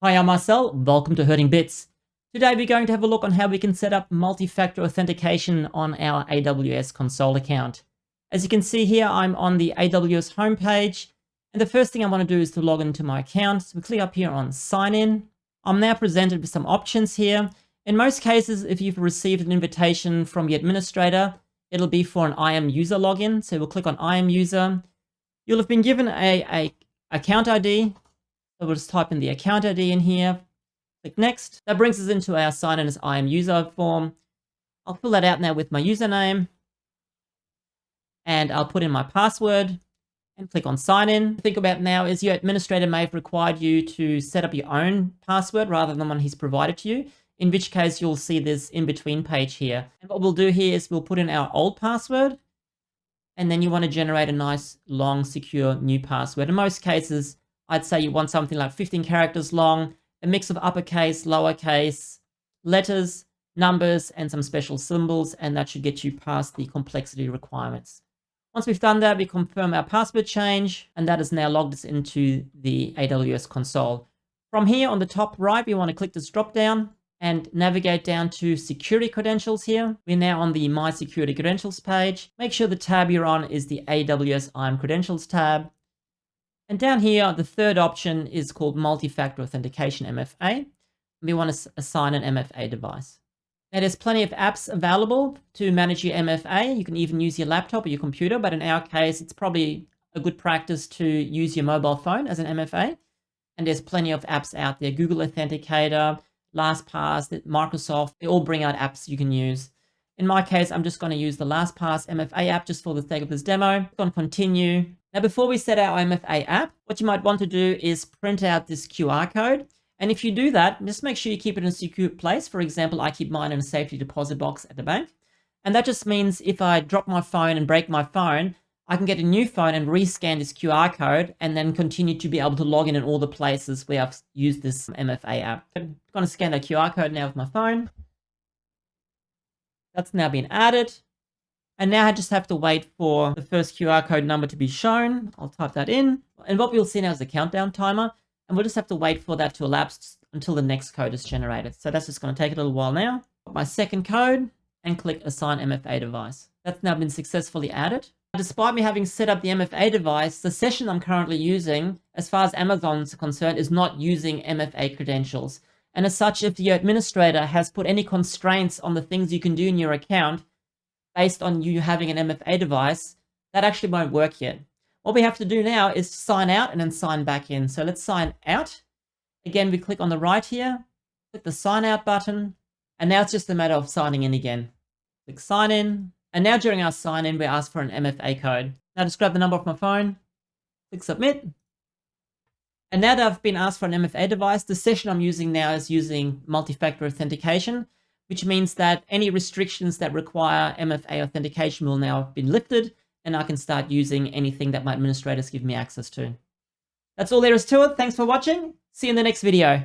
Hi, I'm Marcel. Welcome to Herding Bits. Today we're going to have a look on how we can set up multi-factor authentication on our AWS console account. As you can see here, I'm on the AWS homepage, and the first thing I want to do is to log into my account. So we click up here on Sign In. I'm now presented with some options here. In most cases, if you've received an invitation from the administrator, it'll be for an IAM user login. So we'll click on IAM user. You'll have been given a account ID. So we'll just type in the account ID in here. Click Next. That brings us into our sign in as IAM user form. I'll fill that out now with my username. And I'll put in my password and click on Sign In. Think about now is your administrator may have required you to set up your own password rather than one he's provided to you, in which case you'll see this in-between page here. And what we'll do here is we'll put in our old password, and then you want to generate a nice, long, secure new password. In most cases, I'd say you want something like 15 characters long, a mix of uppercase, lowercase, letters, numbers, and some special symbols, and that should get you past the complexity requirements. Once we've done that, we confirm our password change, and that has now logged us into the AWS console. From here on the top right, we want to click this drop down and navigate down to security credentials here. We're now on the My Security Credentials page. Make sure the tab you're on is the AWS IAM Credentials tab. And down here, the third option is called Multi-Factor Authentication MFA. We want to assign an MFA device. Now, there's plenty of apps available to manage your MFA. You can even use your laptop or your computer, but in our case, it's probably a good practice to use your mobile phone as an MFA. And there's plenty of apps out there. Google Authenticator, LastPass, Microsoft, they all bring out apps you can use. In my case, I'm just going to use the LastPass MFA app just for the sake of this demo. Click on Continue. Now, before we set our MFA app, what you might want to do is print out this QR code. And if you do that, just make sure you keep it in a secure place. For example, I keep mine in a safety deposit box at the bank. And that just means if I drop my phone and break my phone, I can get a new phone and rescan this QR code and then continue to be able to log in all the places where I've used this MFA app. I'm going to scan the QR code now with my phone. That's now been added. And now I just have to wait for the first QR code number to be shown. I'll type that in. And what we'll see now is a countdown timer. And we'll just have to wait for that to elapse until the next code is generated. So that's just going to take a little while now. Put my second code and click Assign MFA Device. That's now been successfully added. Despite me having set up the MFA device, the session I'm currently using, as far as Amazon's concerned, is not using MFA credentials. And as such, if the administrator has put any constraints on the things you can do in your account based on you having an MFA device, that actually won't work yet. What we have to do now is sign out and then sign back in. So let's sign out. Again, we click on the right here, click the sign out button, and now it's just a matter of signing in again. Click sign in. And now during our sign in, we ask for an MFA code. Now just grab the number off my phone, click submit. And now that I've been asked for an MFA device, the session I'm using now is using multi-factor authentication, which means that any restrictions that require MFA authentication will now have been lifted, and I can start using anything that my administrators give me access to. That's all there is to it. Thanks for watching. See you in the next video.